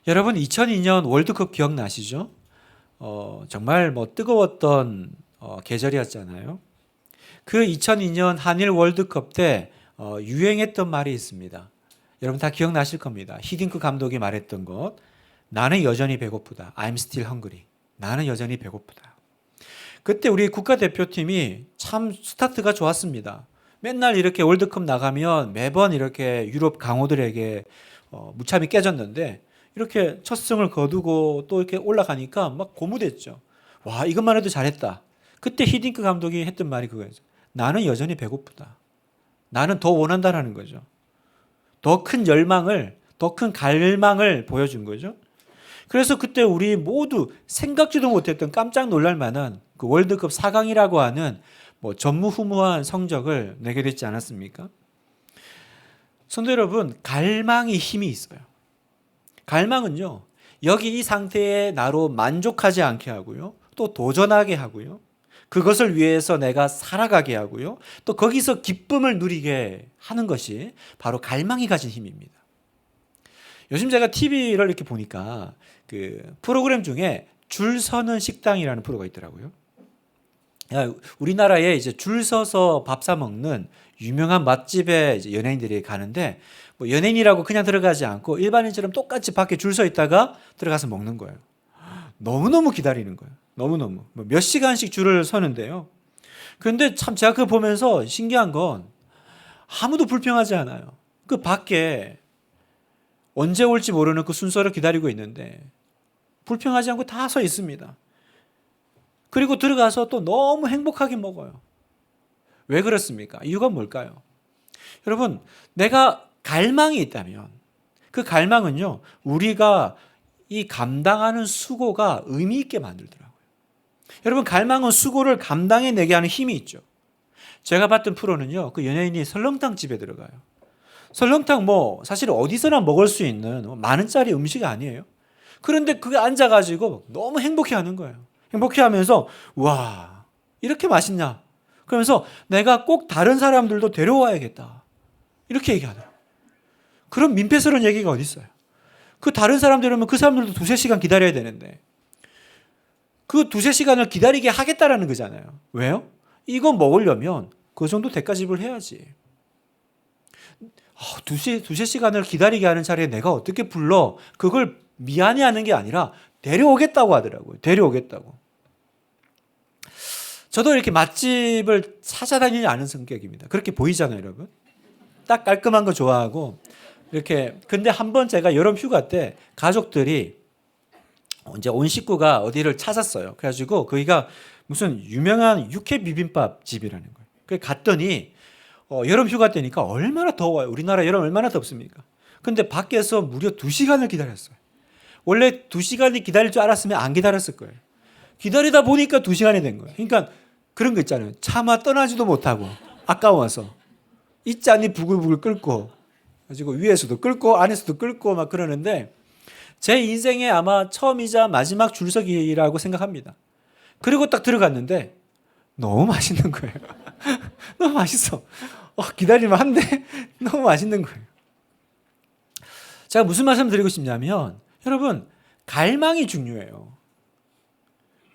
여러분 2002년 월드컵 기억나시죠? 정말 뜨거웠던 계절이었잖아요. 그 2002년 한일 월드컵 때 유행했던 말이 있습니다. 여러분 다 기억나실 겁니다. 히딩크 감독이 말했던 것. 나는 여전히 배고프다. I'm still hungry. 나는 여전히 배고프다. 그때 우리 국가대표팀이 참 스타트가 좋았습니다. 맨날 이렇게 월드컵 나가면 매번 이렇게 유럽 강호들에게 무참히 깨졌는데 이렇게 첫 승을 거두고 또 이렇게 올라가니까 막 고무됐죠. 와, 이것만 해도 잘했다. 그때 히딩크 감독이 했던 말이 그거예요. 나는 여전히 배고프다. 나는 더 원한다라는 거죠. 더 큰 열망을, 더 큰 갈망을 보여준 거죠. 그래서 그때 우리 모두 생각지도 못했던 깜짝 놀랄 만한 그 월드컵 4강이라고 하는 전무후무한 성적을 내게 됐지 않았습니까? 성도 여러분, 갈망이 힘이 있어요. 갈망은요, 여기 이 상태의 나로 만족하지 않게 하고요, 또 도전하게 하고요, 그것을 위해서 내가 살아가게 하고요, 또 거기서 기쁨을 누리게 하는 것이 바로 갈망이 가진 힘입니다. 요즘 제가 TV를 이렇게 보니까 그 프로그램 중에 줄 서는 식당이라는 프로가 있더라고요. 우리나라에 이제 줄 서서 밥 사 먹는 유명한 맛집에 이제 연예인들이 가는데 연예인이라고 그냥 들어가지 않고 일반인처럼 똑같이 밖에 줄 서 있다가 들어가서 먹는 거예요. 너무너무 기다리는 거예요. 너무너무. 몇 시간씩 줄을 서는데요. 그런데 참 제가 그거 보면서 신기한 건 아무도 불평하지 않아요. 그 밖에 언제 올지 모르는 그 순서를 기다리고 있는데 불평하지 않고 다 서 있습니다. 그리고 들어가서 또 너무 행복하게 먹어요. 왜 그렇습니까? 이유가 뭘까요? 여러분, 내가 갈망이 있다면 그 갈망은요, 우리가 이 감당하는 수고가 의미 있게 만들더라고요. 여러분, 갈망은 수고를 감당해내게 하는 힘이 있죠. 제가 봤던 프로는요, 그 연예인이 설렁탕 집에 들어가요. 설렁탕 사실 어디서나 먹을 수 있는 만 원짜리 음식이 아니에요. 그런데 그게 앉아가지고 너무 행복해하는 거예요. 행복해하면서 와, 이렇게 맛있냐? 그러면서 내가 꼭 다른 사람들도 데려와야겠다. 이렇게 얘기하더라고요. 그런 민폐스러운 얘기가 어디 있어요? 그 다른 사람들이면 그 사람들도 두세 시간 기다려야 되는데 그 두세 시간을 기다리게 하겠다라는 거잖아요. 왜요? 이거 먹으려면 그 정도 대가 지불을 해야지. 두세 시간을 기다리게 하는 자리에 내가 어떻게 불러? 그걸 미안해하는 게 아니라 데려오겠다고 하더라고요. 데려오겠다고. 저도 이렇게 맛집을 찾아다니지 않은 성격입니다. 그렇게 보이잖아요, 여러분. 딱 깔끔한 거 좋아하고 이렇게. 근데 한번 제가 여름 휴가 때 가족들이 이제 온 식구가 어디를 찾았어요. 그래가지고 거기가 무슨 유명한 육회 비빔밥 집이라는 거예요. 그래 갔더니 여름 휴가 때니까 얼마나 더워요. 우리나라 여름 얼마나 덥습니까? 근데 밖에서 무려 2시간을 기다렸어요. 원래 2시간이 기다릴 줄 알았으면 안 기다렸을 거예요. 기다리다 보니까 2시간이 된 거예요. 그러니까 그런 거 있잖아요. 차마 떠나지도 못하고 아까워서 이 짠이 부글부글 끓고 가지고 위에서도 끓고 안에서도 끓고 막 그러는데 제 인생에 아마 처음이자 마지막 줄서기라고 생각합니다. 그리고 딱 들어갔는데 너무 맛있는 거예요. 너무 맛있어. 기다리면 한데 너무 맛있는 거예요. 제가 무슨 말씀 드리고 싶냐면 여러분, 갈망이 중요해요.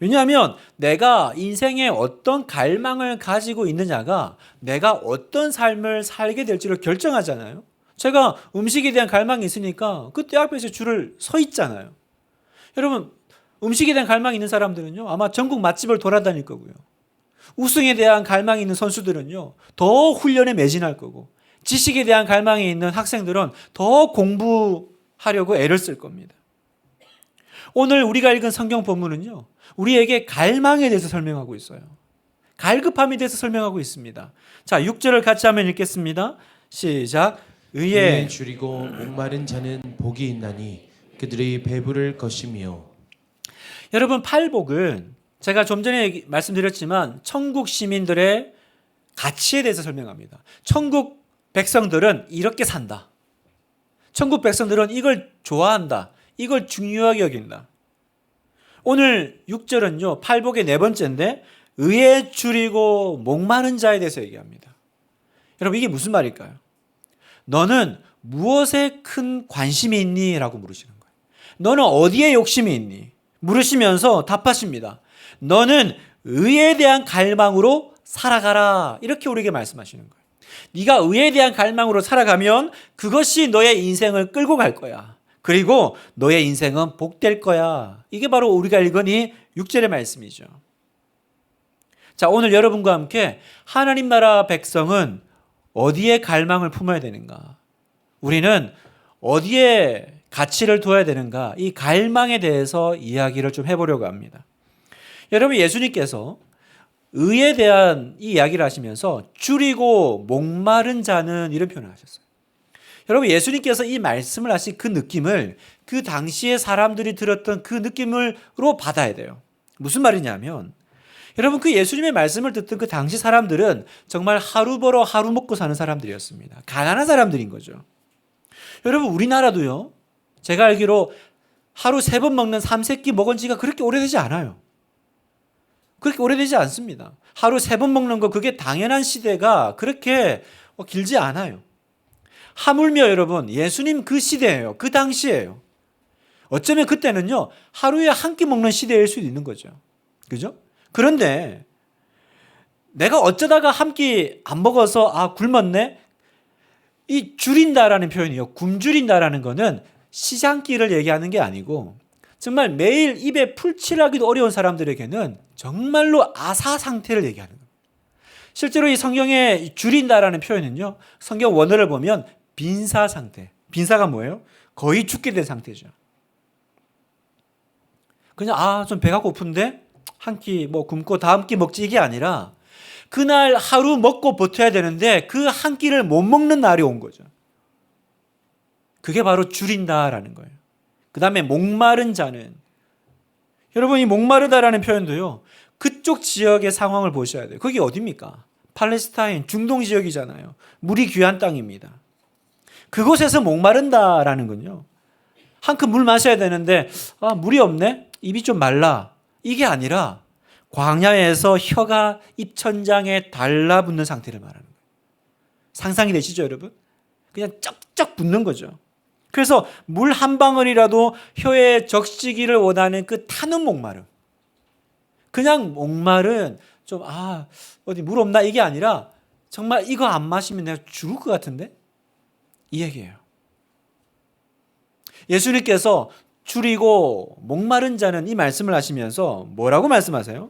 왜냐하면 내가 인생에 어떤 갈망을 가지고 있느냐가 내가 어떤 삶을 살게 될지를 결정하잖아요. 제가 음식에 대한 갈망이 있으니까 그때 앞에서 줄을 서 있잖아요. 여러분, 음식에 대한 갈망이 있는 사람들은요, 아마 전국 맛집을 돌아다닐 거고요. 우승에 대한 갈망이 있는 선수들은요, 더 훈련에 매진할 거고, 지식에 대한 갈망이 있는 학생들은 더 공부하려고 애를 쓸 겁니다. 오늘 우리가 읽은 성경 본문은요, 우리에게 갈망에 대해서 설명하고 있어요. 갈급함에 대해서 설명하고 있습니다. 자, 6절을 같이 한번 읽겠습니다. 시작. 의에 줄이고 목마른 자는 복이 있나니 그들이 배부를 것이며. 여러분, 팔복은 제가 좀 전에 말씀드렸지만 천국 시민들의 가치에 대해서 설명합니다. 천국 백성들은 이렇게 산다. 천국 백성들은 이걸 좋아한다. 이걸 중요하게 여긴다. 오늘 6절은요, 팔복의 네 번째인데 의에 줄이고 목마른 자에 대해서 얘기합니다. 여러분, 이게 무슨 말일까요? 너는 무엇에 큰 관심이 있니? 라고 물으시는 거예요. 너는 어디에 욕심이 있니? 물으시면서 답하십니다. 너는 의에 대한 갈망으로 살아가라. 이렇게 우리에게 말씀하시는 거예요. 네가 의에 대한 갈망으로 살아가면 그것이 너의 인생을 끌고 갈 거야. 그리고 너의 인생은 복될 거야. 이게 바로 우리가 읽은 이 6절의 말씀이죠. 자, 오늘 여러분과 함께 하나님 나라 백성은 어디에 갈망을 품어야 되는가? 우리는 어디에 가치를 둬야 되는가? 이 갈망에 대해서 이야기를 좀 해보려고 합니다. 여러분, 예수님께서 의에 대한 이 이야기를 하시면서 줄이고 목마른 자는 이런 표현을 하셨어요. 여러분, 예수님께서 이 말씀을 하신 그 느낌을 그 당시에 사람들이 들었던 그 느낌으로 받아야 돼요. 무슨 말이냐면 여러분, 그 예수님의 말씀을 듣던 그 당시 사람들은 정말 하루 벌어 하루 먹고 사는 사람들이었습니다. 가난한 사람들인 거죠. 여러분, 우리나라도요, 제가 알기로 하루 3번 먹는 삼세끼 먹은 지가 그렇게 오래되지 않아요. 그렇게 오래되지 않습니다. 하루 3번 먹는 거 그게 당연한 시대가 그렇게 길지 않아요. 하물며 여러분, 예수님 그 시대예요. 그 당시예요. 어쩌면 그때는요, 하루에 한 끼 먹는 시대일 수도 있는 거죠. 그죠? 그런데 내가 어쩌다가 한 끼 안 먹어서 굶었네? 이 줄인다라는 표현이요. 굶주린다라는 거는 시장기를 얘기하는 게 아니고 정말 매일 입에 풀칠하기도 어려운 사람들에게는 정말로 아사 상태를 얘기하는 거예요. 실제로 이 성경에 줄인다라는 표현은요, 성경 원어를 보면 빈사 상태. 빈사가 뭐예요? 거의 죽게 된 상태죠. 그냥 좀 배가 고픈데 한 끼 굶고 다음 끼 먹지 이게 아니라 그날 하루 먹고 버텨야 되는데 그 한 끼를 못 먹는 날이 온 거죠. 그게 바로 줄인다라는 거예요. 그 다음에 목마른 자는, 여러분 이 목마르다라는 표현도요, 그쪽 지역의 상황을 보셔야 돼요. 그게 어디입니까? 팔레스타인 중동 지역이잖아요. 물이 귀한 땅입니다. 그곳에서 목마른다라는 건요, 한 컵 물 마셔야 되는데 물이 없네? 입이 좀 말라. 이게 아니라 광야에서 혀가 입천장에 달라붙는 상태를 말하는 거예요. 상상이 되시죠, 여러분? 그냥 쩍쩍 붙는 거죠. 그래서 물 한 방울이라도 혀에 적시기를 원하는 그 타는 목마름. 그냥 목마른 좀 어디 물 없나 이게 아니라 정말 이거 안 마시면 내가 죽을 것 같은데? 이 얘기예요. 예수님께서 줄이고 목마른 자는 이 말씀을 하시면서 뭐라고 말씀하세요?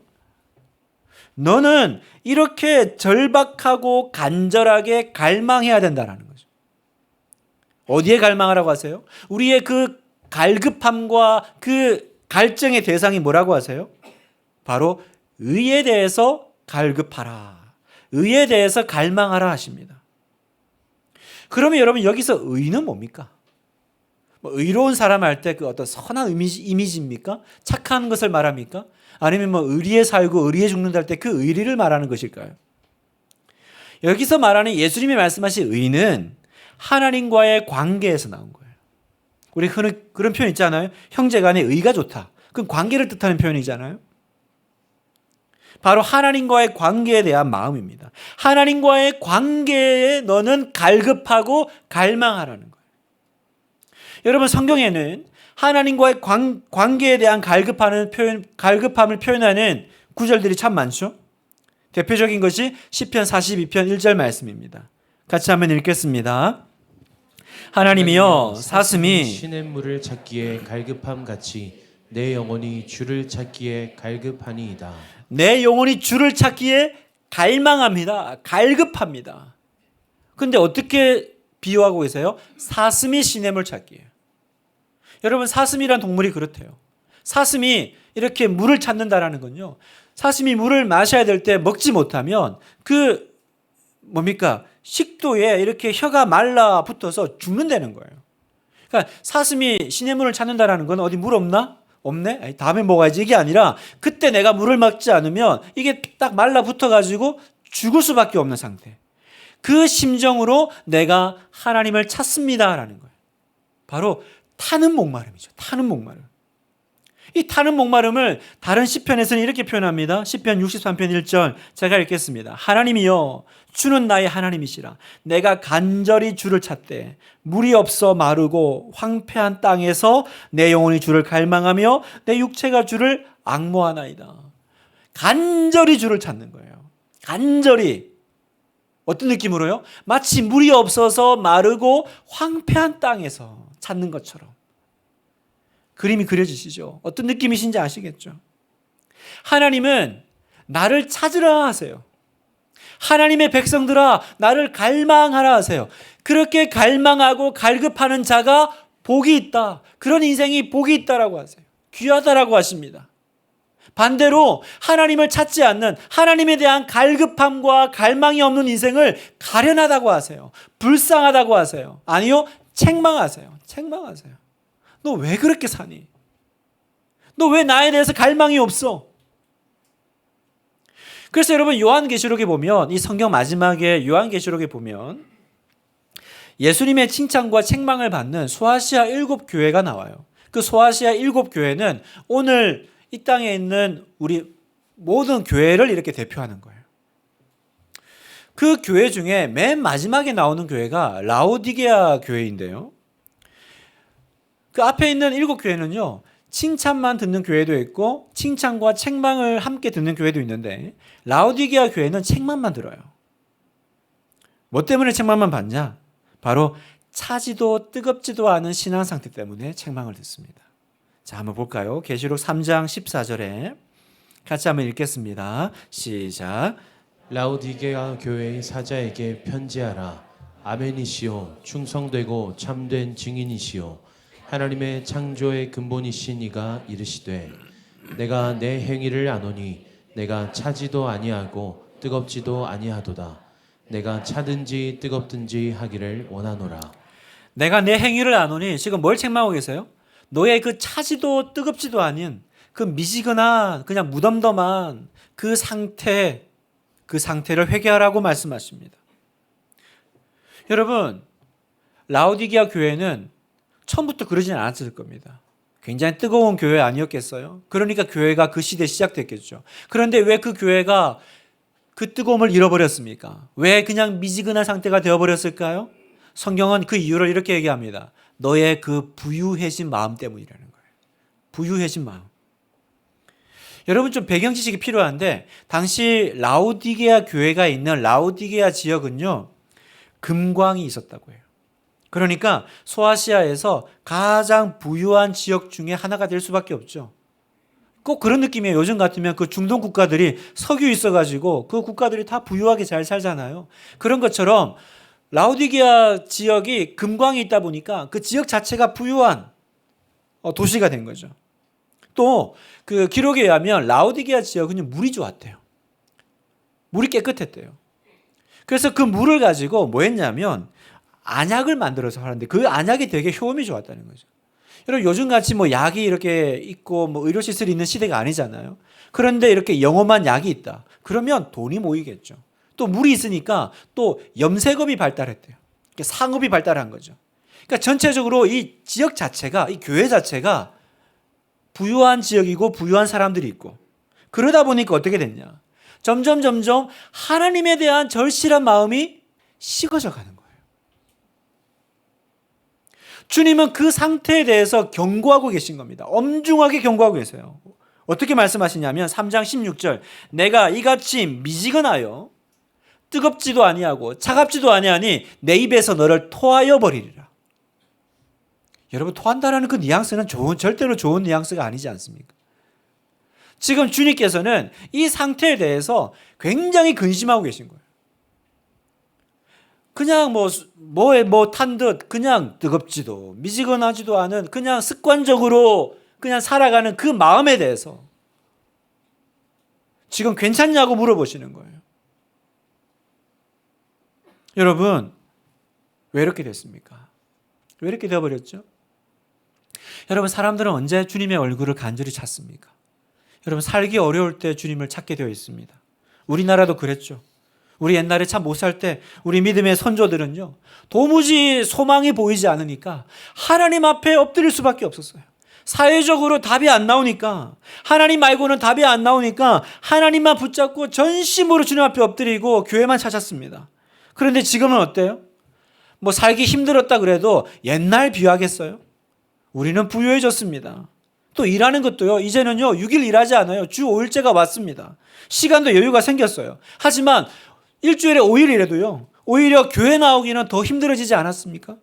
너는 이렇게 절박하고 간절하게 갈망해야 된다는 거죠. 어디에 갈망하라고 하세요? 우리의 그 갈급함과 그 갈증의 대상이 뭐라고 하세요? 바로 의에 대해서 갈급하라. 의에 대해서 갈망하라 하십니다. 그러면 여러분 여기서 의는 뭡니까? 의로운 사람 할 때 그 어떤 선한 이미지입니까? 착한 것을 말합니까? 아니면 의리에 살고 의리에 죽는다 할 때 그 의리를 말하는 것일까요? 여기서 말하는 예수님이 말씀하신 의는 하나님과의 관계에서 나온 거예요. 우리 흔히 그런 표현 있잖아요. 형제 간에 의가 좋다. 그건 관계를 뜻하는 표현이잖아요. 바로 하나님과의 관계에 대한 마음입니다. 하나님과의 관계에 너는 갈급하고 갈망하라는 거예요. 여러분 성경에는 하나님과의 관계에 대한 갈급함을 표현하는 구절들이 참 많죠. 대표적인 것이 시편 42편 1절 말씀입니다. 같이 한번 읽겠습니다. 하나님이여 사슴이 시냇물을 찾기에 갈급함 같이 내 영혼이 주를 찾기에 갈급하니이다. 내 영혼이 주를 찾기에 갈망합니다. 갈급합니다. 그런데 어떻게 비유하고 계세요? 사슴이 시냇물 찾기예요. 여러분 사슴이란 동물이 그렇대요. 사슴이 이렇게 물을 찾는다라는 건요, 사슴이 물을 마셔야 될 때 먹지 못하면 그 식도에 이렇게 혀가 말라붙어서 죽는다는 거예요. 그러니까 사슴이 시냇물을 찾는다라는 건 어디 물 없나? 없네? 다음에 먹어야지 이게 아니라 그때 내가 물을 먹지 않으면 이게 딱 말라붙어가지고 죽을 수밖에 없는 상태. 그 심정으로 내가 하나님을 찾습니다라는 거예요. 바로 타는 목마름이죠. 타는 목마름. 이 타는 목마름을 다른 시편에서는 이렇게 표현합니다. 시편 63편 1절 제가 읽겠습니다. 하나님이여 주는 나의 하나님이시라. 내가 간절히 주를 찾되 물이 없어 마르고 황폐한 땅에서 내 영혼이 주를 갈망하며 내 육체가 주를 앙모하나이다. 간절히 주를 찾는 거예요. 간절히. 어떤 느낌으로요? 마치 물이 없어서 마르고 황폐한 땅에서 찾는 것처럼. 그림이 그려지시죠? 어떤 느낌이신지 아시겠죠? 하나님은 나를 찾으라 하세요. 하나님의 백성들아 나를 갈망하라 하세요. 그렇게 갈망하고 갈급하는 자가 복이 있다. 그런 인생이 복이 있다라고 하세요. 귀하다라고 하십니다. 반대로 하나님을 찾지 않는, 하나님에 대한 갈급함과 갈망이 없는 인생을 가련하다고 하세요. 불쌍하다고 하세요. 아니요, 책망하세요. 책망하세요. 너 왜 그렇게 사니? 너 왜 나에 대해서 갈망이 없어? 그래서 여러분 요한계시록에 보면, 이 성경 마지막에 요한계시록에 보면 예수님의 칭찬과 책망을 받는 소아시아 7교회가 나와요. 그 소아시아 7교회는 오늘 이 땅에 있는 우리 모든 교회를 이렇게 대표하는 거예요. 그 교회 중에 맨 마지막에 나오는 교회가 라오디게아 교회인데요. 그 앞에 있는 7교회는요, 칭찬만 듣는 교회도 있고 칭찬과 책망을 함께 듣는 교회도 있는데 라오디게아 교회는 책망만 들어요. 뭐 때문에 책망만 받냐? 바로 차지도 뜨겁지도 않은 신앙 상태 때문에 책망을 듣습니다. 자, 한번 볼까요? 계시록 3장 14절에 같이 한번 읽겠습니다. 시작. 라오디게아 교회의 사자에게 편지하라. 아멘이시오. 충성되고 참된 증인이시오. 하나님의 창조의 근본이신 이가 이르시되 내가 내 행위를 아노니 내가 차지도 아니하고 뜨겁지도 아니하도다. 내가 차든지 뜨겁든지 하기를 원하노라. 내가 내 행위를 아노니, 지금 뭘 책망하고 계세요? 너의 그 차지도 뜨겁지도 아닌 그 미지근한 그냥 무덤덤한 그 상태를 회개하라고 말씀하십니다. 여러분, 라오디게아 교회는 처음부터 그러지는 않았을 겁니다. 굉장히 뜨거운 교회 아니었겠어요? 그러니까 교회가 그 시대에 시작됐겠죠. 그런데 왜 그 교회가 그 뜨거움을 잃어버렸습니까? 왜 그냥 미지근한 상태가 되어버렸을까요? 성경은 그 이유를 이렇게 얘기합니다. 너의 그 부유해진 마음 때문이라는 거예요. 부유해진 마음. 여러분 좀 배경 지식이 필요한데, 당시 라오디게아 교회가 있는 라오디게아 지역은요, 금광이 있었다고 해요. 그러니까 소아시아에서 가장 부유한 지역 중에 하나가 될 수밖에 없죠. 꼭 그런 느낌이에요. 요즘 같으면 그 중동 국가들이 석유 있어가지고 그 국가들이 다 부유하게 잘 살잖아요. 그런 것처럼 라오디게아 지역이 금광이 있다 보니까 그 지역 자체가 부유한 도시가 된 거죠. 또 그 기록에 의하면 라오디게아 지역은 물이 좋았대요. 물이 깨끗했대요. 그래서 그 물을 가지고 뭐 했냐면 안약을 만들어서 하는데 그 안약이 되게 효험이 좋았다는 거죠. 여러분 요즘 같이 뭐 약이 이렇게 있고 뭐 의료시설이 있는 시대가 아니잖아요. 그런데 이렇게 영험한 약이 있다. 그러면 돈이 모이겠죠. 또 물이 있으니까 또 염색업이 발달했대요. 상업이 발달한 거죠. 그러니까 전체적으로 이 지역 자체가, 이 교회 자체가 부유한 지역이고 부유한 사람들이 있고, 그러다 보니까 어떻게 됐냐? 점점 하나님에 대한 절실한 마음이 식어져 가는 거예요. 주님은 그 상태에 대해서 경고하고 계신 겁니다. 엄중하게 경고하고 계세요. 어떻게 말씀하시냐면 3장 16절 내가 이같이 미지근하여 뜨겁지도 아니하고 차갑지도 아니하니 내 입에서 너를 토하여 버리리라. 여러분, 토한다라는 그 뉘앙스는 절대로 좋은 뉘앙스가 아니지 않습니까? 지금 주님께서는 이 상태에 대해서 굉장히 근심하고 계신 거예요. 그냥 뭐 탄 듯 그냥 뜨겁지도 미지근하지도 않은 그냥 습관적으로 그냥 살아가는 그 마음에 대해서 지금 괜찮냐고 물어보시는 거예요. 여러분, 왜 이렇게 됐습니까? 왜 이렇게 되어버렸죠? 여러분, 사람들은 언제 주님의 얼굴을 간절히 찾습니까? 여러분, 살기 어려울 때 주님을 찾게 되어 있습니다. 우리나라도 그랬죠. 우리 옛날에 참 못 살 때 우리 믿음의 선조들은요, 도무지 소망이 보이지 않으니까 하나님 앞에 엎드릴 수밖에 없었어요. 사회적으로 답이 안 나오니까, 하나님 말고는 답이 안 나오니까 하나님만 붙잡고 전심으로 주님 앞에 엎드리고 교회만 찾았습니다. 그런데 지금은 어때요? 뭐 살기 힘들었다 그래도 옛날 비하겠어요? 우리는 부유해졌습니다. 또 일하는 것도요, 이제는요 6일 일하지 않아요. 주 5일제가 왔습니다. 시간도 여유가 생겼어요. 하지만 일주일에 5일 일해도요, 오히려 교회 나오기는 더 힘들어지지 않았습니까?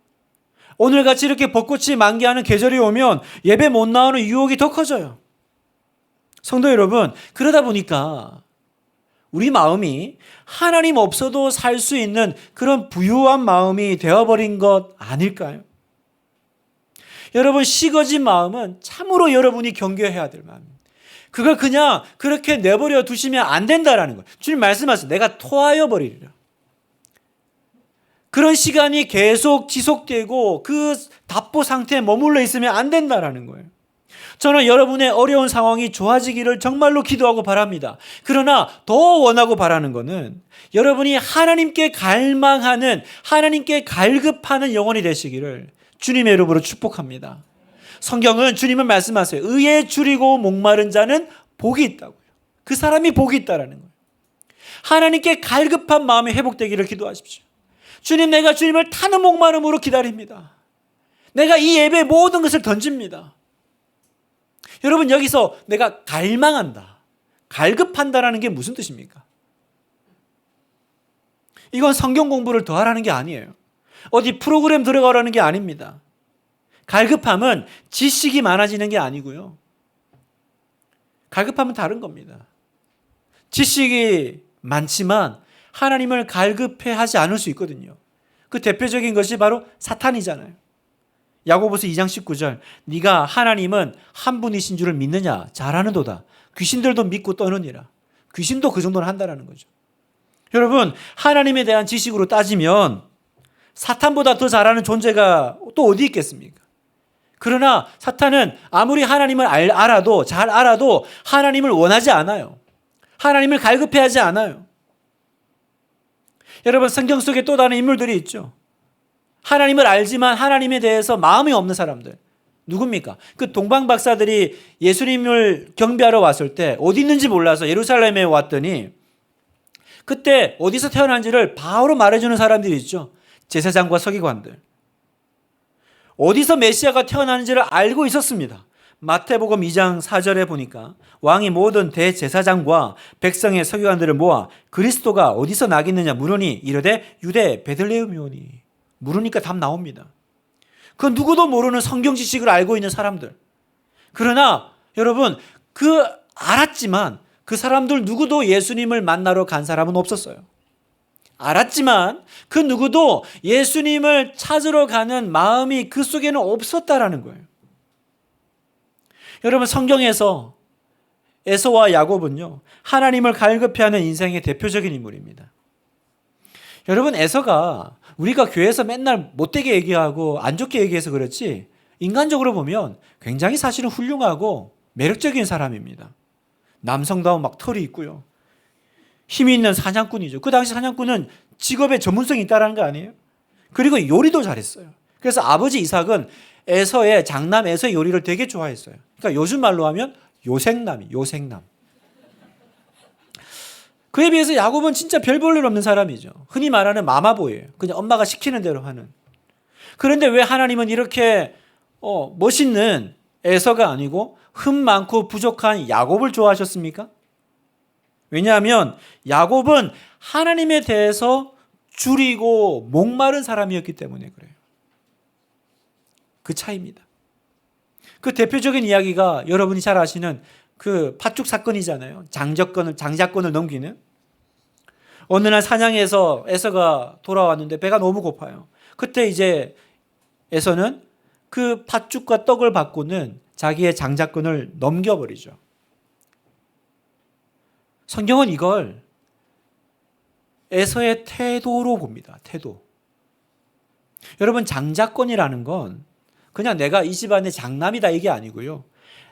오늘같이 이렇게 벚꽃이 만개하는 계절이 오면 예배 못 나오는 유혹이 더 커져요. 성도 여러분, 그러다 보니까 우리 마음이 하나님 없어도 살 수 있는 그런 부유한 마음이 되어버린 것 아닐까요? 여러분, 식어진 마음은 참으로 여러분이 경계해야 될 마음입니다. 그걸 그냥 그렇게 내버려 두시면 안 된다라는 거예요. 주님 말씀하세요. 내가 토하여 버리리라. 그런 시간이 계속 지속되고 그 답보 상태에 머물러 있으면 안 된다라는 거예요. 저는 여러분의 어려운 상황이 좋아지기를 정말로 기도하고 바랍니다. 그러나 더 원하고 바라는 것은 여러분이 하나님께 갈망하는, 하나님께 갈급하는 영혼이 되시기를 주님의 이름으로 축복합니다. 성경은 주님은 말씀하세요. 의에 줄이고 목마른 자는 복이 있다고요. 그 사람이 복이 있다라는 거예요. 하나님께 갈급한 마음이 회복되기를 기도하십시오. 주님, 내가 주님을 타는 목마름으로 기다립니다. 내가 이 예배의 모든 것을 던집니다. 여러분, 여기서 내가 갈망한다, 갈급한다라는 게 무슨 뜻입니까? 이건 성경 공부를 더 하라는 게 아니에요. 어디 프로그램 들어가라는 게 아닙니다. 갈급함은 지식이 많아지는 게 아니고요. 갈급함은 다른 겁니다. 지식이 많지만 하나님을 갈급해 하지 않을 수 있거든요. 그 대표적인 것이 바로 사탄이잖아요. 야고보서 2장 19절, 네가 하나님은 한 분이신 줄을 믿느냐? 잘하는도다. 귀신들도 믿고 떠느니라. 귀신도 그 정도는 한다는 거죠. 여러분, 하나님에 대한 지식으로 따지면 사탄보다 더 잘하는 존재가 또 어디 있겠습니까? 그러나 사탄은 아무리 하나님을 알아도, 잘 알아도 하나님을 원하지 않아요. 하나님을 갈급해하지 않아요. 여러분, 성경 속에 또 다른 인물들이 있죠. 하나님을 알지만 하나님에 대해서 마음이 없는 사람들. 누굽니까? 그 동방 박사들이 예수님을 경배하러 왔을 때 어디 있는지 몰라서 예루살렘에 왔더니 그때 어디서 태어난지를 바로 말해주는 사람들이 있죠. 제사장과 서기관들. 어디서 메시아가 태어나는지를 알고 있었습니다. 마태복음 2장 4절에 보니까 왕이 모든 대제사장과 백성의 서기관들을 모아 그리스도가 어디서 나겠느냐 물으니 이르되 유대 베들레헴이오니. 물으니까 답 나옵니다. 그 누구도 모르는 성경 지식을 알고 있는 사람들. 그러나 여러분, 그 알았지만 그 사람들 누구도 예수님을 만나러 간 사람은 없었어요. 알았지만 그 누구도 예수님을 찾으러 가는 마음이 그 속에는 없었다라는 거예요. 여러분, 성경에서 에서와 야곱은요, 하나님을 갈급해하는 인생의 대표적인 인물입니다. 여러분, 에서가 우리가 교회에서 맨날 못되게 얘기하고 안 좋게 얘기해서 그렇지 인간적으로 보면 굉장히 사실은 훌륭하고 매력적인 사람입니다. 남성다운 막 털이 있고요. 힘이 있는 사냥꾼이죠. 그 당시 사냥꾼은 직업에 전문성이 있다는 거 아니에요? 그리고 요리도 잘했어요. 그래서 아버지 이삭은 에서의 장남 에서의 요리를 되게 좋아했어요. 그러니까 요즘 말로 하면 요생남이, 요생남. 그에 비해서 야곱은 진짜 별 볼 일 없는 사람이죠. 흔히 말하는 마마보이예요. 그냥 엄마가 시키는 대로 하는. 그런데 왜 하나님은 이렇게 멋있는 에서가 아니고 흠 많고 부족한 야곱을 좋아하셨습니까? 왜냐하면 야곱은 하나님에 대해서 줄이고 목마른 사람이었기 때문에 그래요. 그 차이입니다. 그 대표적인 이야기가 여러분이 잘 아시는 그 팥죽 사건이잖아요. 장자권을 넘기는. 어느 날 사냥해서 에서가 돌아왔는데 배가 너무 고파요. 그때 이제 에서는 그 팥죽과 떡을 받고는 자기의 장자권을 넘겨버리죠. 성경은 이걸 에서의 태도로 봅니다. 태도. 여러분, 장자권이라는 건 그냥 내가 이 집안의 장남이다 이게 아니고요.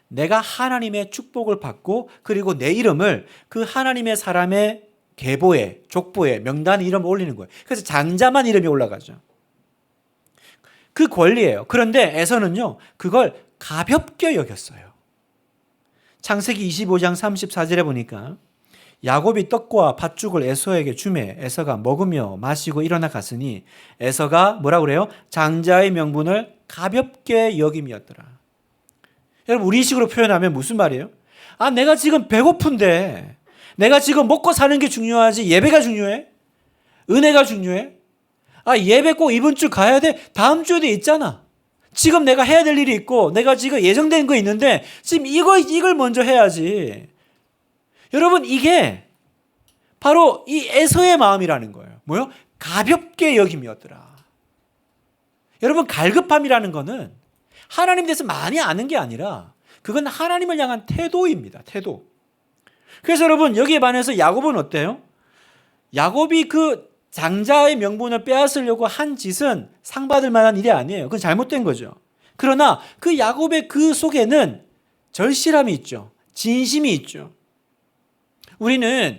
내가 하나님의 축복을 받고 그리고 내 이름을 그 하나님의 사람의 계보에, 족보에, 명단에 이름을 올리는 거예요. 그래서 장자만 이름이 올라가죠. 그 권리예요. 그런데 에서는요, 그걸 가볍게 여겼어요. 창세기 25장 34절에 보니까 야곱이 떡과 팥죽을 에서에게 주매 에서가 먹으며 마시고 일어나 갔으니 에서가 뭐라 그래요? 장자의 명분을 가볍게 여김이었더라. 여러분, 우리 식으로 표현하면 무슨 말이에요? 아, 내가 지금 배고픈데 내가 지금 먹고 사는 게 중요하지 예배가 중요해? 은혜가 중요해? 아, 예배 꼭 이번 주 가야 돼? 다음 주에도 있잖아. 지금 내가 해야 될 일이 있고 내가 지금 예정된 거 있는데 지금 이걸 먼저 해야지. 여러분, 이게 바로 이 에서의 마음이라는 거예요. 뭐요? 가볍게 여김이었더라. 여러분, 갈급함이라는 거는 하나님 대해서 많이 아는 게 아니라 그건 하나님을 향한 태도입니다. 태도. 그래서 여러분, 여기에 반해서 야곱은 어때요? 야곱이 그 장자의 명분을 빼앗으려고 한 짓은 상 받을 만한 일이 아니에요. 그건 잘못된 거죠. 그러나 그 야곱의 그 속에는 절실함이 있죠. 진심이 있죠. 우리는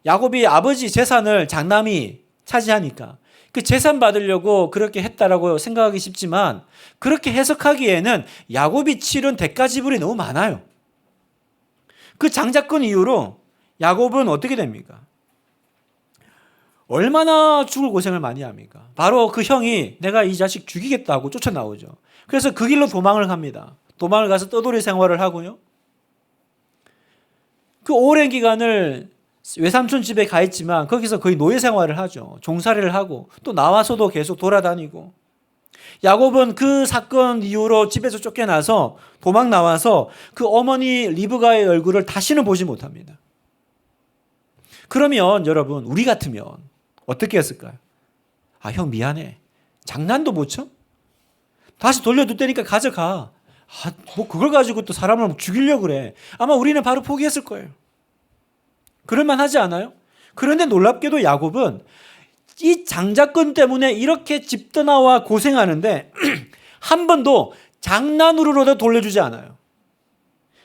야곱이 아버지 재산을 장남이 차지하니까 그 재산 받으려고 그렇게 했다라고 생각하기 쉽지만 그렇게 해석하기에는 야곱이 치른 대가 지불이 너무 많아요. 그 장자권 이후로 야곱은 어떻게 됩니까? 얼마나 죽을 고생을 많이 합니까? 바로 그 형이 내가 이 자식 죽이겠다고 쫓아나오죠. 그래서 그 길로 도망을 갑니다. 도망을 가서 떠돌이 생활을 하고요. 그 오랜 기간을 외삼촌 집에 가 있지만 거기서 거의 노예 생활을 하죠. 종살이를 하고 또 나와서도 계속 돌아다니고. 야곱은 그 사건 이후로 집에서 쫓겨나서 도망 나와서 그 어머니 리브가의 얼굴을 다시는 보지 못합니다. 그러면 여러분, 우리 같으면 어떻게 했을까요? 아, 형 미안해. 장난도 못 쳐? 다시 돌려둘 테니까 가져가. 아, 뭐 그걸 가지고 또 사람을 죽이려고 그래. 아마 우리는 바로 포기했을 거예요. 그럴만 하지 않아요? 그런데 놀랍게도 야곱은 이 장자권 때문에 이렇게 집 떠나와 고생하는데 한 번도 장난으로라도 돌려주지 않아요.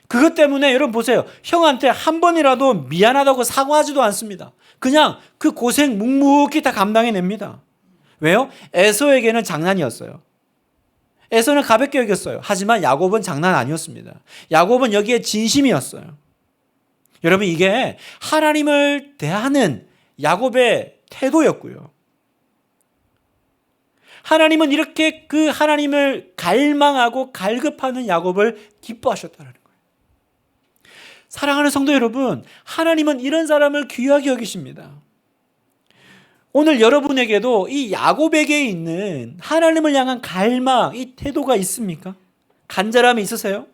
그것 때문에 여러분 보세요. 형한테 한 번이라도 미안하다고 사과하지도 않습니다. 그냥 그 고생 묵묵히 다 감당해냅니다. 왜요? 에서에게는 장난이었어요. 에서는 가볍게 여겼어요. 하지만 야곱은 장난 아니었습니다. 야곱은 여기에 진심이었어요. 여러분, 이게 하나님을 대하는 야곱의 태도였고요. 하나님은 이렇게 그 하나님을 갈망하고 갈급하는 야곱을 기뻐하셨다는 거예요. 사랑하는 성도 여러분, 하나님은 이런 사람을 귀하게 여기십니다. 오늘 여러분에게도 이 야곱에게 있는 하나님을 향한 갈망, 이 태도가 있습니까? 간절함이 있으세요?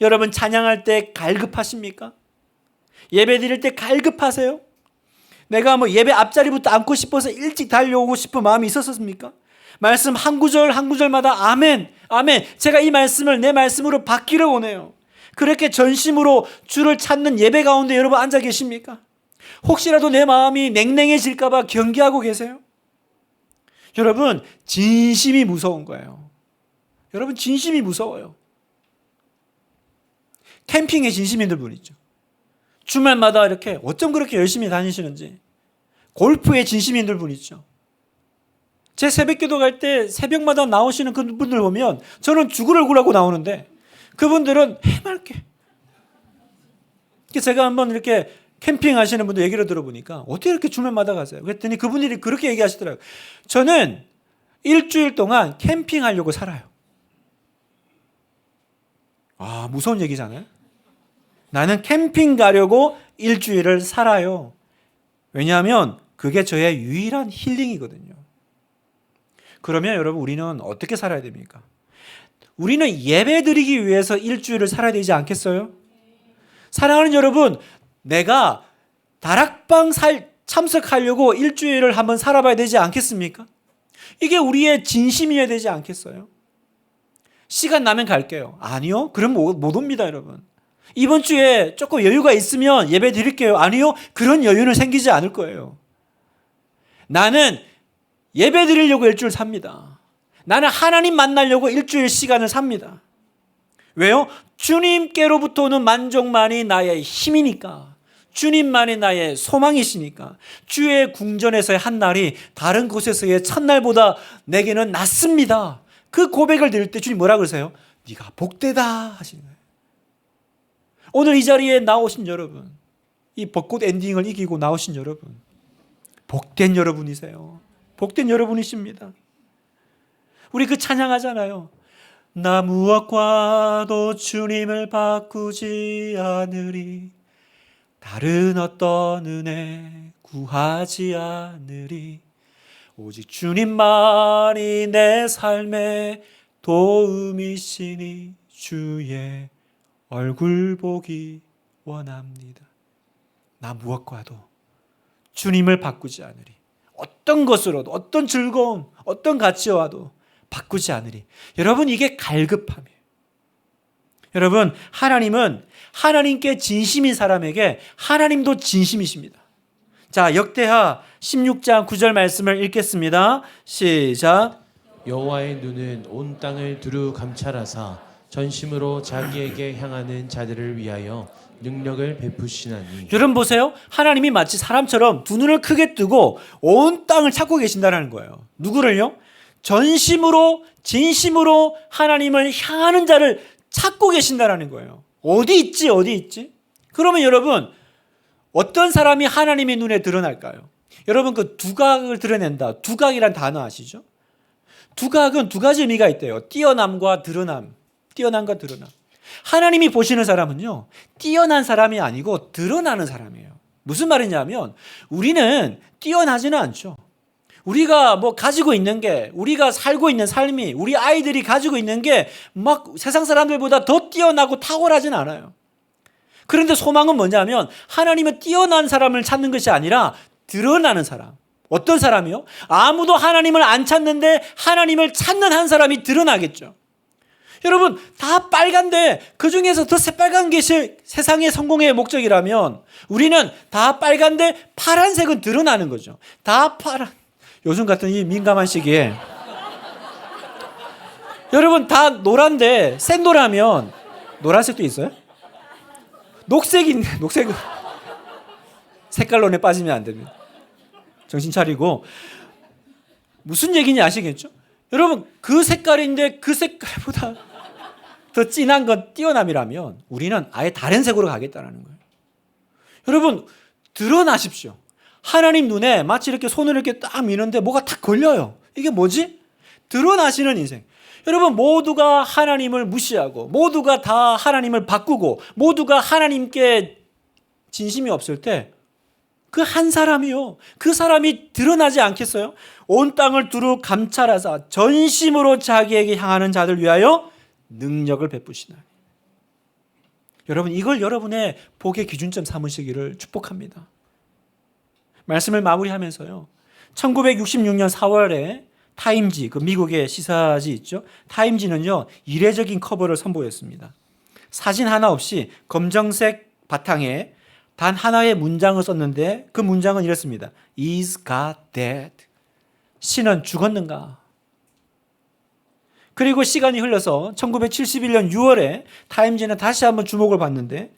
여러분, 찬양할 때 갈급하십니까? 예배 드릴 때 갈급하세요? 내가 뭐 예배 앞자리부터 앉고 싶어서 일찍 달려오고 싶은 마음이 있었습니까? 말씀 한 구절 한 구절마다 아멘, 아멘. 제가 이 말씀을 내 말씀으로 받기를 원해요. 그렇게 전심으로 주를 찾는 예배 가운데 여러분 앉아 계십니까? 혹시라도 내 마음이 냉랭해질까 봐 경계하고 계세요? 여러분, 진심이 무서운 거예요. 여러분, 진심이 무서워요. 캠핑에 진심 있는 분 있죠. 주말마다 이렇게 어쩜 그렇게 열심히 다니시는지. 골프에 진심 있는 분 있죠. 제 새벽기도 갈 때 새벽마다 나오시는 그 분들 보면 저는 죽을 얼굴 하고 나오는데 그분들은 해맑게. 제가 한번 이렇게 캠핑 하시는 분들 얘기를 들어보니까 어떻게 이렇게 주말마다 가세요? 그랬더니 그분들이 그렇게 얘기하시더라고요. 저는 일주일 동안 캠핑하려고 살아요. 아, 무서운 얘기잖아요. 나는 캠핑 가려고 일주일을 살아요. 왜냐하면 그게 저의 유일한 힐링이거든요. 그러면 여러분, 우리는 어떻게 살아야 됩니까? 우리는 예배 드리기 위해서 일주일을 살아야 되지 않겠어요? 사랑하는 여러분, 내가 다락방 참석하려고 일주일을 한번 살아봐야 되지 않겠습니까? 이게 우리의 진심이어야 되지 않겠어요? 시간 나면 갈게요. 아니요? 그럼 못 옵니다, 여러분. 이번 주에 조금 여유가 있으면 예배 드릴게요. 아니요? 그런 여유는 생기지 않을 거예요. 나는 예배 드리려고 일주일 삽니다. 나는 하나님 만나려고 일주일 시간을 삽니다. 왜요? 주님께로부터 오는 만족만이 나의 힘이니까. 주님만이 나의 소망이시니까. 주의 궁전에서의 한 날이 다른 곳에서의 첫날보다 내게는 낫습니다. 그 고백을 드릴 때 주님 뭐라 그러세요? 네가 복되다 하시는 거예요. 오늘 이 자리에 나오신 여러분, 이 벚꽃 엔딩을 이기고 나오신 여러분, 복된 여러분이세요. 복된 여러분이십니다. 우리 그 찬양하잖아요. 나 무엇과도 주님을 바꾸지 않으리, 다른 어떤 은혜 구하지 않으리, 오직 주님만이 내 삶의 도움이시니 주의 얼굴 보기 원합니다. 나 무엇과도 주님을 바꾸지 않으리. 어떤 것으로도, 어떤 즐거움, 어떤 가치와도 바꾸지 않으리. 여러분, 이게 갈급함이에요. 여러분, 하나님은 하나님께 진심인 사람에게 하나님도 진심이십니다. 자, 역대하 16장 9절 말씀을 읽겠습니다. 시작. 여호와의 눈은 온 땅을 두루 감찰하사 전심으로 자기에게 향하는 자들을 위하여 능력을 베푸시나니. 여러분 보세요. 하나님이 마치 사람처럼 두 눈을 크게 뜨고 온 땅을 찾고 계신다는 거예요. 누구를요? 전심으로 진심으로 하나님을 향하는 자를 찾고 계신다는 거예요. 어디 있지? 어디 있지? 그러면 여러분, 어떤 사람이 하나님의 눈에 드러날까요? 여러분, 그 두각을 드러낸다. 두각이란 단어 아시죠? 두각은 두 가지 의미가 있대요. 뛰어남과 드러남. 뛰어남과 드러남. 하나님이 보시는 사람은요, 뛰어난 사람이 아니고 드러나는 사람이에요. 무슨 말이냐면 우리는 뛰어나지는 않죠. 우리가 뭐 가지고 있는 게, 우리가 살고 있는 삶이, 우리 아이들이 가지고 있는 게 막 세상 사람들보다 더 뛰어나고 탁월하진 않아요. 그런데 소망은 뭐냐면 하나님은 뛰어난 사람을 찾는 것이 아니라 드러나는 사람. 어떤 사람이요? 아무도 하나님을 안 찾는데 하나님을 찾는 한 사람이 드러나겠죠. 여러분, 다 빨간데 그 중에서 더 새빨간 게 세상의 성공의 목적이라면 우리는 다 빨간데 파란색은 드러나는 거죠. 다 파란. 요즘 같은 이 민감한 시기에 여러분, 다 노란데 샛노라면 노란색도 있어요? 녹색인데 녹색은 색깔론에 빠지면 안 됩니다. 정신 차리고. 무슨 얘기인지 아시겠죠? 여러분, 그 색깔인데 그 색깔보다 더 진한 건 뛰어남이라면 우리는 아예 다른 색으로 가겠다는 거예요. 여러분, 드러나십시오. 하나님 눈에 마치 이렇게 손을 이렇게 딱 미는데 뭐가 탁 걸려요. 이게 뭐지? 드러나시는 인생. 여러분, 모두가 하나님을 무시하고 모두가 다 하나님을 바꾸고 모두가 하나님께 진심이 없을 때 그 한 사람이요, 그 사람이 드러나지 않겠어요? 온 땅을 두루 감찰하사 전심으로 자기에게 향하는 자들 위하여 능력을 베푸시나니. 여러분, 이걸 여러분의 복의 기준점 삼으시기를 축복합니다. 말씀을 마무리하면서요, 1966년 4월에 타임지, 그 미국의 시사지 있죠, 타임지는요 이례적인 커버를 선보였습니다. 사진 하나 없이 검정색 바탕에 단 하나의 문장을 썼는데 그 문장은 이렇습니다. Is God dead? 신은 죽었는가? 그리고 시간이 흘러서 1971년 6월에 타임지는 다시 한번 주목을 받는데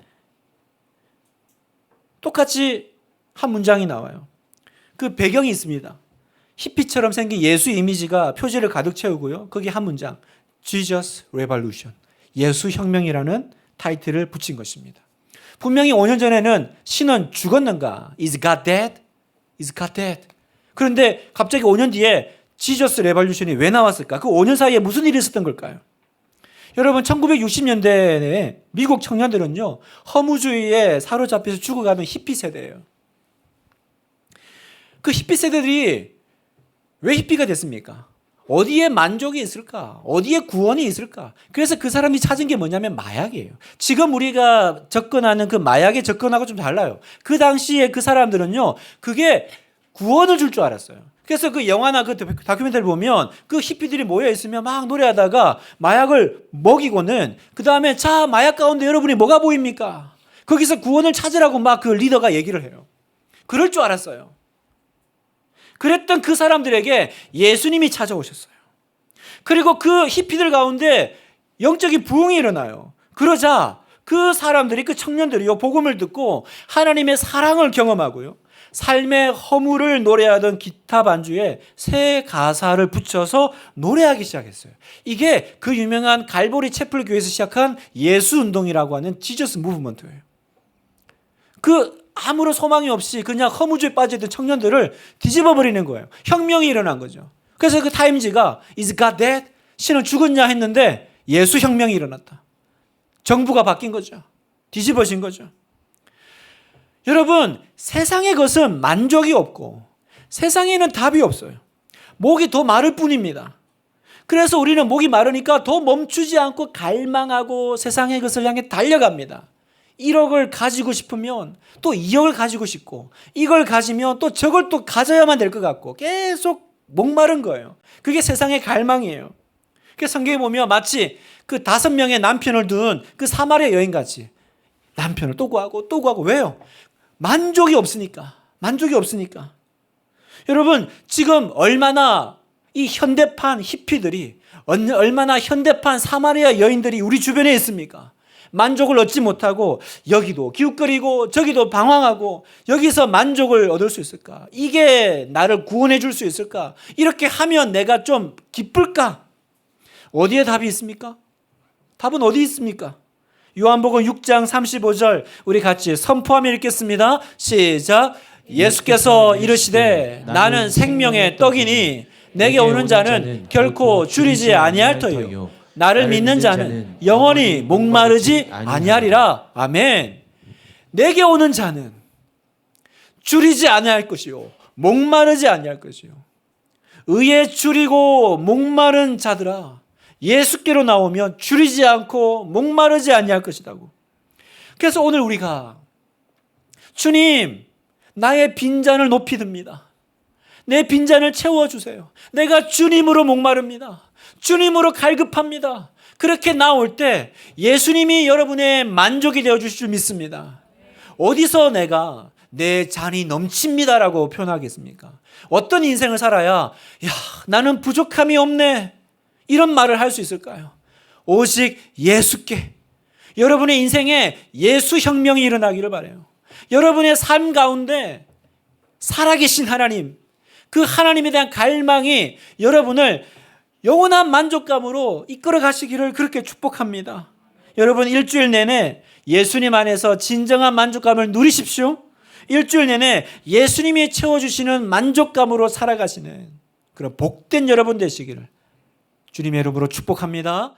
똑같이 한 문장이 나와요. 그 배경이 있습니다. 히피처럼 생긴 예수 이미지가 표지를 가득 채우고요. 거기 한 문장, Jesus Revolution, 예수 혁명이라는 타이틀을 붙인 것입니다. 분명히 5년 전에는 신은 죽었는가? Is God dead? Is God dead? 그런데 갑자기 5년 뒤에 지저스 레볼루션이 왜 나왔을까? 그 5년 사이에 무슨 일이 있었던 걸까요? 여러분, 1960년대에 미국 청년들은요, 허무주의에 사로잡혀서 죽어가는 히피 세대예요. 그 히피 세대들이 왜 히피가 됐습니까? 어디에 만족이 있을까? 어디에 구원이 있을까? 그래서 그 사람이 찾은 게 뭐냐면 마약이에요. 지금 우리가 접근하는 그 마약에 접근하고 좀 달라요. 그 당시에 그 사람들은요, 그게 구원을 줄 줄 알았어요. 그래서 그 영화나 그 다큐멘터리를 보면 그 히피들이 모여 있으면 막 노래하다가 마약을 먹이고는 그 다음에 자, 마약 가운데 여러분이 뭐가 보입니까? 거기서 구원을 찾으라고 막 그 리더가 얘기를 해요. 그럴 줄 알았어요. 그랬던 그 사람들에게 예수님이 찾아오셨어요. 그리고 그 히피들 가운데 영적인 부흥이 일어나요. 그러자 그 사람들이, 그 청년들이요, 복음을 듣고 하나님의 사랑을 경험하고요, 삶의 허물을 노래하던 기타 반주에 새 가사를 붙여서 노래하기 시작했어요. 이게 그 유명한 갈보리 채플 교회에서 시작한 예수 운동이라고 하는 지저스 무브먼트예요. 그 아무런 소망이 없이 그냥 허무주에 빠져있던 청년들을 뒤집어 버리는 거예요. 혁명이 일어난 거죠. 그래서 그 타임지가 Is God dead? 신은 죽었냐 했는데 예수 혁명이 일어났다. 정부가 바뀐 거죠. 뒤집어진 거죠. 여러분, 세상의 것은 만족이 없고 세상에는 답이 없어요. 목이 더 마를 뿐입니다. 그래서 우리는 목이 마르니까 더 멈추지 않고 갈망하고 세상의 것을 향해 달려갑니다. 1억을 가지고 싶으면 또 2억을 가지고 싶고 이걸 가지면 또 저걸 또 가져야만 될 것 같고 계속 목마른 거예요. 그게 세상의 갈망이에요. 그래서 성경에 보면 마치 그 5명의 남편을 둔 그 사마리아 여인같이 남편을 또 구하고 또 구하고. 왜요? 만족이 없으니까. 만족이 없으니까. 여러분, 지금 얼마나 이 현대판 히피들이, 얼마나 현대판 사마리아 여인들이 우리 주변에 있습니까? 만족을 얻지 못하고 여기도 기웃거리고 저기도 방황하고 여기서 만족을 얻을 수 있을까? 이게 나를 구원해 줄 수 있을까? 이렇게 하면 내가 좀 기쁠까? 어디에 답이 있습니까? 답은 어디 있습니까? 요한복음 6장 35절 우리 같이 선포하며 읽겠습니다. 시작. 예수께서 이르시되 나는 생명의 떡이니 내게 오는 자는 결코 줄이지 아니할 터요. 나를 믿는 자는 영원히 목마르지 아니하리라. 아멘. 내게 오는 자는 줄이지 아니할 것이요 목마르지 아니할 것이요. 의에 줄이고 목마른 자들아, 예수께로 나오면 줄이지 않고 목마르지 아니할 것이라고. 그래서 오늘 우리가 주님, 나의 빈잔을 높이 듭니다. 내 빈잔을 채워주세요. 내가 주님으로 목마릅니다. 주님으로 갈급합니다. 그렇게 나올 때 예수님이 여러분의 만족이 되어주실 줄 믿습니다. 어디서 내가 내 잔이 넘칩니다라고 표현하겠습니까? 어떤 인생을 살아야 나는 부족함이 없네 이런 말을 할 수 있을까요? 오직 예수께, 여러분의 인생에 예수 혁명이 일어나기를 바라요. 여러분의 삶 가운데 살아계신 하나님, 그 하나님에 대한 갈망이 여러분을 영원한 만족감으로 이끌어 가시기를 그렇게 축복합니다. 여러분, 일주일 내내 예수님 안에서 진정한 만족감을 누리십시오. 일주일 내내 예수님이 채워주시는 만족감으로 살아가시는 그런 복된 여러분 되시기를 주님의 이름으로 축복합니다.